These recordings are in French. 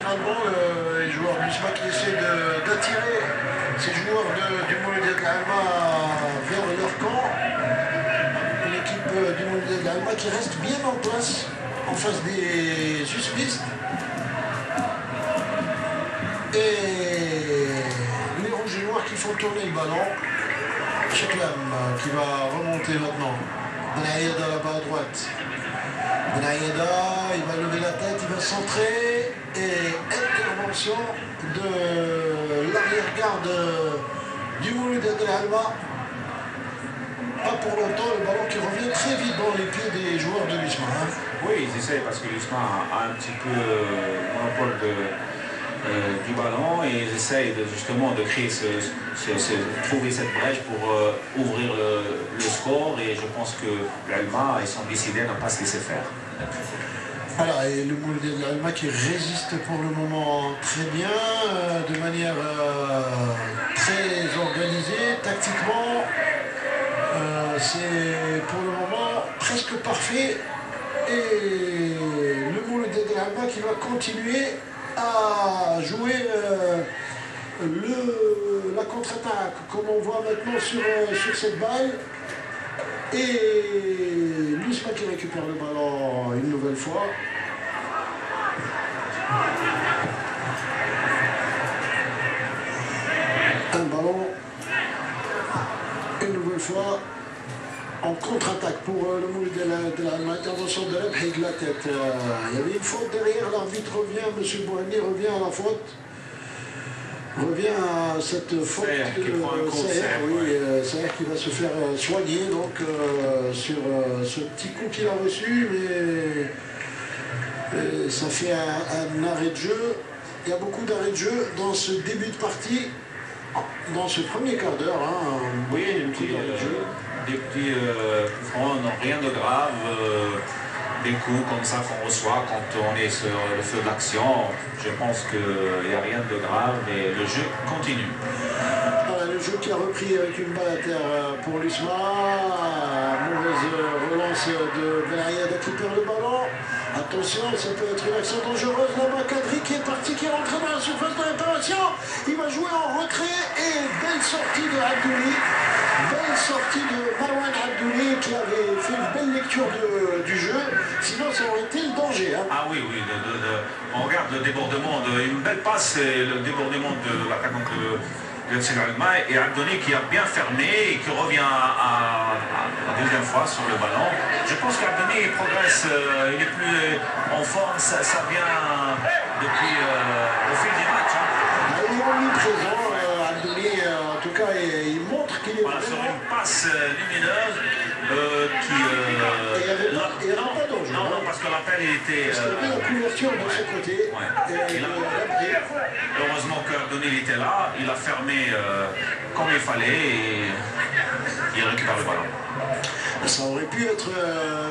Les joueurs du SMA qui essaient d'attirer ces joueurs du Mouloudia de l'Alma vers leur camp. L'équipe du Mouloudia de l'Alma qui reste bien en place en face des suspects. Et les rouges et noirs qui font tourner le ballon. Cheklam qui va remonter maintenant. Benaïda là-bas à droite. Benaïda, il va lever la tête, il va centrer. Et intervention de l'arrière-garde du Mouloudia de l'Alma. Pas pour longtemps, le ballon qui revient très vite dans les pieds des joueurs de l'USMA. Hein. Oui, ils essayent parce que l'USMA a un petit peu monopole du ballon et ils essayent justement de créer trouver cette brèche pour ouvrir le score et je pense que l'Alma, ils sont décidés à ne pas se laisser faire. Voilà, et le Mouloudia de l'Alma qui résiste pour le moment très bien, de manière très organisée, tactiquement. C'est pour le moment presque parfait et le Mouloudia de l'Alma qui va continuer à jouer la contre-attaque comme on voit maintenant sur cette balle et l'USMA qui récupère le ballon une nouvelle fois. Un ballon une nouvelle fois en contre-attaque pour le Mouloudia de l'intervention de Rebhi de la tête. Il y avait une faute derrière, l'arbitre revient, M. Bouhani revient à la faute. Revient à cette faute de Saher qui va se faire soigner donc, sur ce petit coup qu'il a reçu, mais ça fait un arrêt de jeu. Il y a beaucoup d'arrêts de jeu dans ce début de partie, dans ce premier quart d'heure. Hein, oui, des petits coups francs, rien de grave, des coups comme ça qu'on reçoit quand on est sur le feu de l'action. Je pense qu'il n'y a rien de grave et le jeu continue. Voilà, le jeu qui a repris avec une balle à terre pour l'USMA. Mauvaise relance de Benaïda qui perd le ballon. Attention, ça peut être une action dangereuse. Là-bas, Kadri qui est parti, qui est rentré dans la surface de réparation. Il va jouer en retrait et belle sortie de Abdouli. Belle sortie de Marwan Abdouli qui avait fait une belle lecture du jeu. Sinon, ça aurait été le danger. Hein. Ah oui, oui. On regarde le débordement, une belle passe et le débordement de l'attaquant de l'Alma et Abdouli qui a bien fermé et qui revient la deuxième fois sur le ballon. Je pense qu'Abdouli progresse, il est plus en forme, ça vient depuis au fil du match. Hein. Il est omniprésent, Abdouli, en tout cas, il montre qu'il est voilà, sur une passe lumineuse non, parce que l'appel était... Parce qu'il y avait la couverture de ce côté. Ouais. Heureusement qu'Abdouli était là, il a fermé comme il fallait et il récupère le ballon. Ça aurait pu être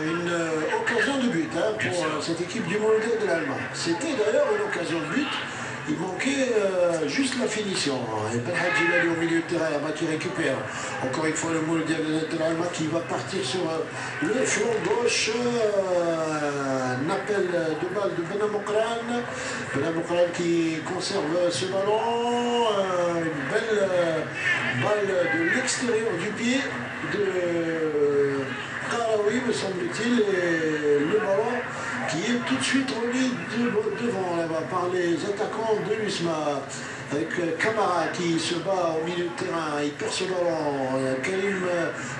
une occasion de but hein, pour cette équipe du Mouloudia de l'Alma. C'était d'ailleurs une occasion de but. Il manquait juste la finition. Et Belhadji Lali au milieu de terrain là-bas qui récupère. Encore une fois le Mouloudia de l'Alma qui va partir sur le flanc gauche. Un appel de balle de Benamokran. Benamokran qui conserve ce ballon. Une belle balle de l'extérieur du pied de Karaoui me semble-t-il. Et le ballon qui est tout de suite remis devant là-bas par les attaquants de l'USMA avec Kamara qui se bat au milieu de terrain, il perd ce ballon, Karim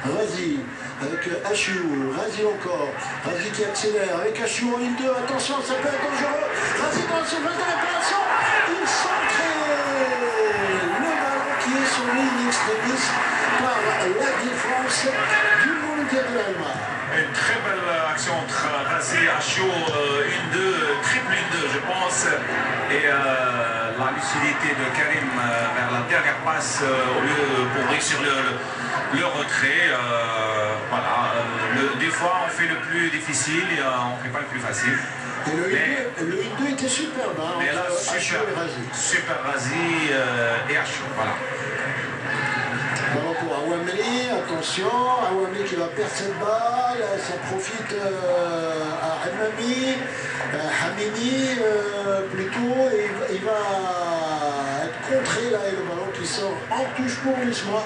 Razi avec Achiou, Razi encore, Razi qui accélère avec Achiou en 1-2, attention ça peut être dangereux, Razi dans la surface de réparation, il centre le ballon qui est sur ligne extrémiste par la défense du Mouloudia de l'Alma. Une très belle action entre Razi et Achiou, 1-2, triple 1-2 je pense, et la lucidité de Karim vers la dernière passe au lieu pour réussir le retrait. Voilà, des fois on fait le plus difficile et on ne fait pas le plus facile. Et le 1-2 était superbe, hein, mais là, Achiou et Razi. Super Razi et Achiou, voilà. Ballon pour Awameli, attention, Awameli qui va perdre cette balle, ça profite à Hamimi plutôt, et il va être contré là et le ballon qui sort en touche pour l'USMA.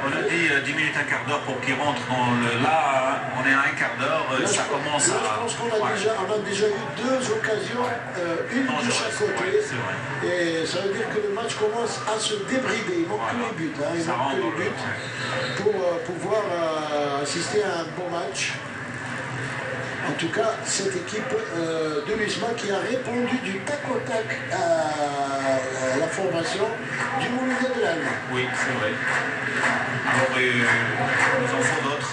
On a dit 10 minutes, un quart d'heure pour qu'il rentre dans le... Là, on est à un quart d'heure, ça commence à... Je pense qu'on a, déjà eu 2 occasions, une de chaque côté. Ouais, et ça veut dire que le match commence à se débrider. Il manque que les buts. Hein, il manque que les buts pour pouvoir assister à un bon match. En tout cas, cette équipe de l'USMA qui a répondu du tac au tac à la formation du Mouloudia de l'Allemagne. Oui, c'est vrai. Alors, nous en faut d'autres.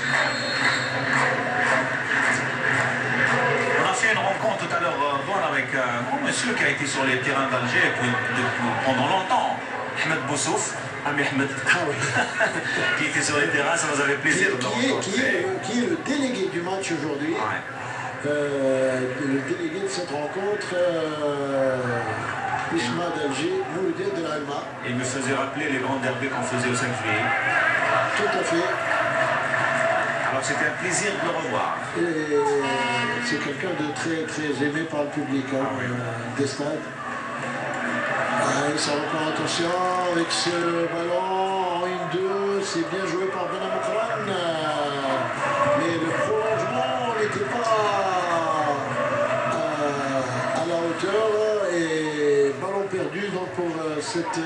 On a fait une rencontre tout à l'heure avec un monsieur qui a été sur les terrains d'Alger pendant longtemps, Ahmed Boussouf. Ahmed, qui était sur les terrains, ça nous avait plaisir de le rencontrer. Qui est le délégué du match aujourd'hui. Ouais. Le délégué de cette rencontre, Isma d'Alger, Mouloudia de l'Alma. Il me faisait rappeler les grands derbys qu'on faisait au 5 juillet. Tout à fait. Alors c'était un plaisir de le revoir. C'est quelqu'un de très très aimé par le public des stades. Ça reprend attention avec ce ballon en 1-2, c'est bien joué par Ben Amokran, mais le prolongement n'était pas à la hauteur et ballon perdu donc pour cette...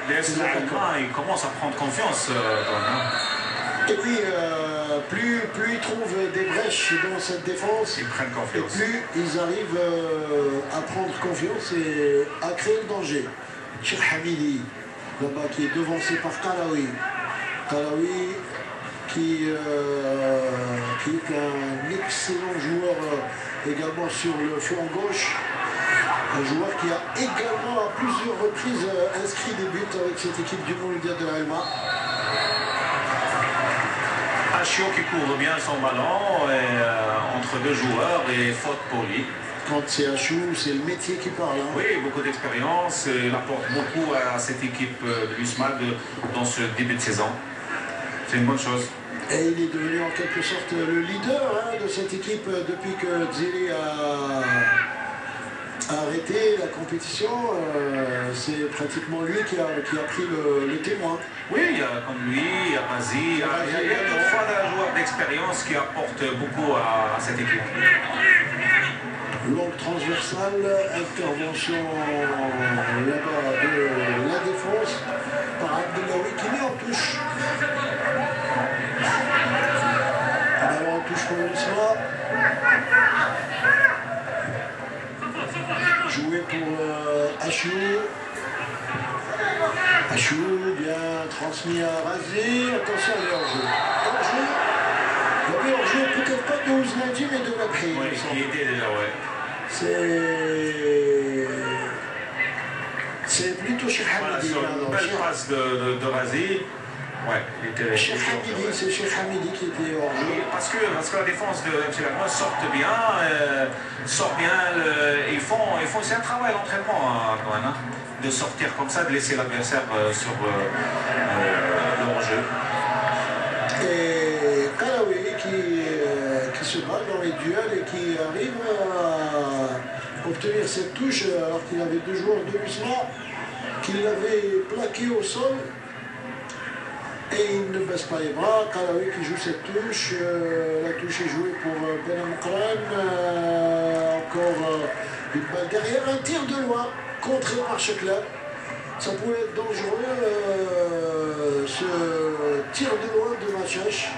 Les Allemands, ils commencent à prendre confiance. Et puis, plus ils trouvent des brèches dans cette défense, ils prennent confiance. Et plus ils arrivent à prendre confiance et à créer le danger. Cheikh Hamidi, là-bas, qui est devancé par Kalawi. Kalawi, qui est un excellent joueur également sur le flanc gauche. Un joueur qui a également à plusieurs reprises inscrit des buts avec cette équipe du Mouloudia de l'Alma. Achio qui couvre bien son ballon entre 2 joueurs et faute pour lui. Quand c'est Achou, c'est le métier qui parle. Hein. Oui, beaucoup d'expérience. Il apporte beaucoup à cette équipe de l'USMA dans ce début de saison. C'est une bonne chose. Et il est devenu en quelque sorte le leader de cette équipe depuis que Zili a arrêté la compétition. C'est pratiquement lui qui a pris le témoin. Oui, il y a comme lui, il y a Razi, il y a toutefois des joueurs d'expérience qui apportent beaucoup à cette équipe. Longue transversale, intervention là-bas de la défense par Abdelawi qui met en touche. Ballon en touche pour l'USMA. Joué pour Achou. Achou bien transmis à Razi. Attention, il est hors-jeu. Hors-jeu. Il y avait hors-jeu peut-être pas de Ouznadji mais de Labri. Oui, qui était déjà, ouais. C'est plutôt Cheikh Hamidi. Sur une belle passe de Razi. Ouais, il était... Cheikh Hamidi, c'est Cheikh Hamidi qui était hors jeu. Parce que la défense de MC Lagma sort bien, ils font c'est un travail d'entraînement de sortir comme ça, de laisser l'adversaire sur le hors-jeu. Et Kalawi qui se bat dans les duels et qui arrive à obtenir cette touche alors qu'il avait 2 joueurs de l'USMA qui l'avaient plaqué au sol. Et il ne baisse pas les bras. Kalawi qui joue cette touche. La touche est jouée pour Ben Amokran. Encore une balle derrière. Un tir de loin contré par Chekla. Ça pouvait être dangereux ce tir de loin de Machache.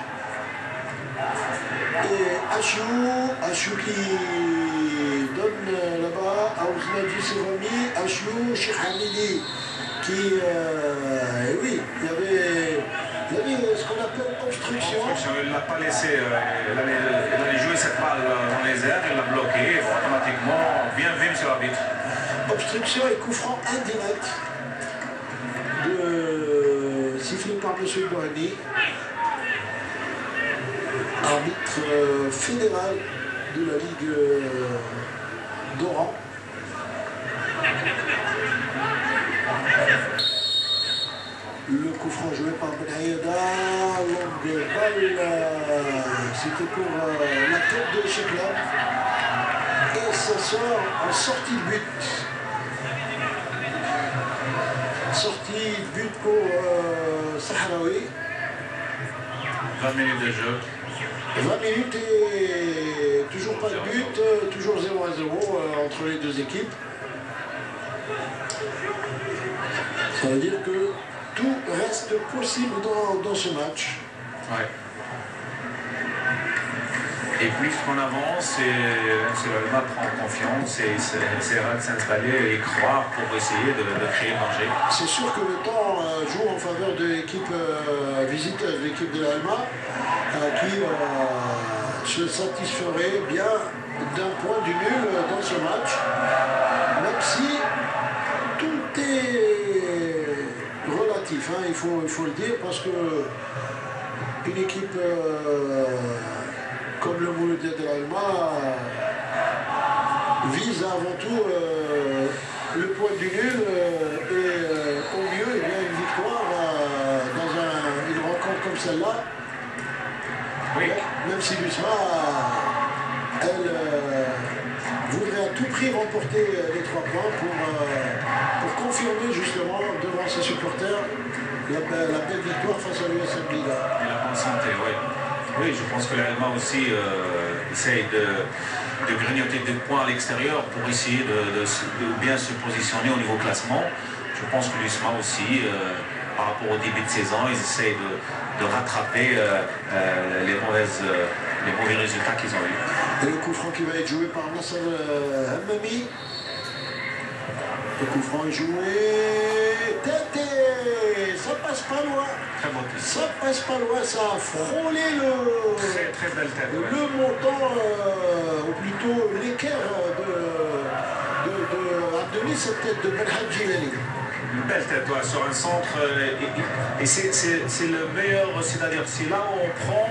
Et Achou qui donne là-bas à Ouznadji Serami. Achou, Cheikh Hamidi qui, oui, il y avait ce qu'on appelle obstruction. Il ne l'a pas laissé, il allait jouer cette balle dans les airs, il l'a bloqué, automatiquement, bien vu sur l'arbitre. Obstruction et coup franc indirect, sifflé par M. Bohani, arbitre fédéral de la Ligue d'Oran. Le coup franc joué par Ben Aïda, longue balle, c'était pour la tête de Chekla. Et ça sort en sortie de but. pour Sahraoui. 20 minutes de jeu. 20 minutes et toujours pas de but, toujours 0-0 entre les deux équipes. Ça veut dire que tout reste possible dans ce match. Ouais. Et plus qu'on avance, l'Allemagne prend confiance et essaiera de s'installer et croire pour essayer de créer le danger. C'est sûr que le temps joue en faveur de l'équipe visiteuse, l'équipe de l'Allemagne, qui se satisferait bien d'un point du nul dans ce match, même si tout est relatif, hein, il faut le dire, parce que une équipe comme le Mouloudia de l'Allemagne vise avant tout le point du nul et au mieux eh bien, une victoire dans une rencontre comme celle-là. Oui. Même si l'USMA, elle voudrait à tout prix remporter les 3 points pour confirmer justement devant ses supporters la belle victoire face à l'USM Liga. Et la bonne santé, oui. Oui, je pense que l'Allemagne aussi essaye de grignoter des points à l'extérieur pour essayer de bien se positionner au niveau classement. Je pense que l'USMA aussi, par rapport au début de saison, ils essayent de rattraper les mauvais résultats qu'ils ont eus. Et le coup franc qui va être joué par Nasser Hammami. Le coup franc est joué. Tête, ça passe pas loin. Très beau tir. Ça passe pas loin, ça a frôlé Très très belle tête. Ouais. le montant, ou plutôt l'équerre de Abdeli, cette tête de Benhad Jilali. Une belle tête, ouais, sur un centre. Et c'est le meilleur, c'est-à-dire c'est là où on prend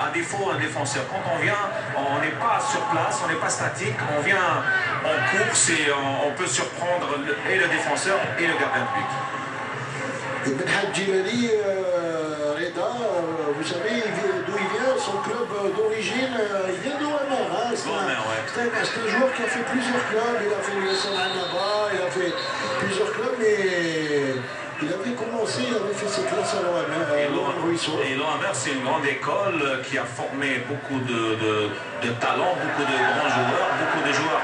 à défaut un défenseur. Quand on vient, on n'est pas sur place, on n'est pas statique, on vient en course et on peut surprendre et le défenseur et le gardien de but. Et Benhad Jilali, Reda, vous savez d'où il vient, son club d'origine, il vient d'Ouamar. Hein, c'est un joueur qui a fait plusieurs clubs, il a fait l'USM là-bas, il a fait plusieurs clubs, mais il avait commencé, il avait fait ses classes à l'Ouamar. Et l'Ouamar, c'est une grande école qui a formé beaucoup de talents, beaucoup de grands joueurs, beaucoup de joueurs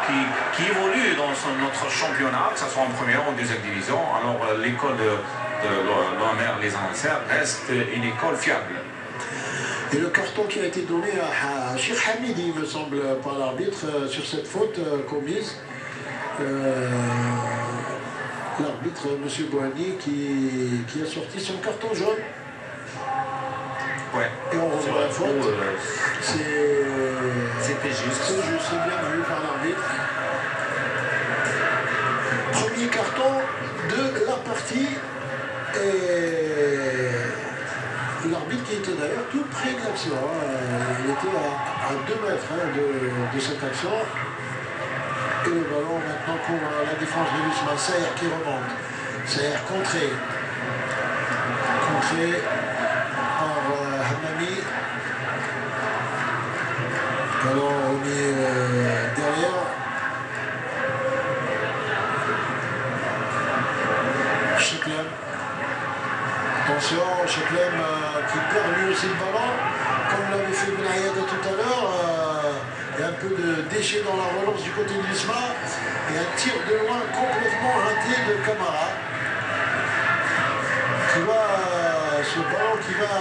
qui évoluent dans notre championnat, que ce soit en première ou en deuxième division. Alors l'école de l'Ouamar, les Ansar, reste une école fiable. Et le carton qui a été donné à Cheikh Hamidi, il me semble, par l'arbitre, sur cette faute commise. L'arbitre, M. Boani, qui a sorti son carton jaune. Ouais. Et on revoit la faute. C'était juste. C'est juste, c'est bien vu par l'arbitre. Premier carton de la partie. Et l'arbitre qui était d'ailleurs tout près de l'action. Il était à 2 mètres de cette action. Et le ballon maintenant pour la défense de l'USMA. Saher qui remonte. Saher contré. Contré par Hammami. Ballon remis derrière. Cheklem. Attention, Cheklem qui perd lui aussi le ballon, comme l'avait fait Benayed tout à l'heure. Il y a un peu de déchets dans la relance du côté de l'USMA. Et un tir de loin complètement raté de Camara. Ce ballon qui va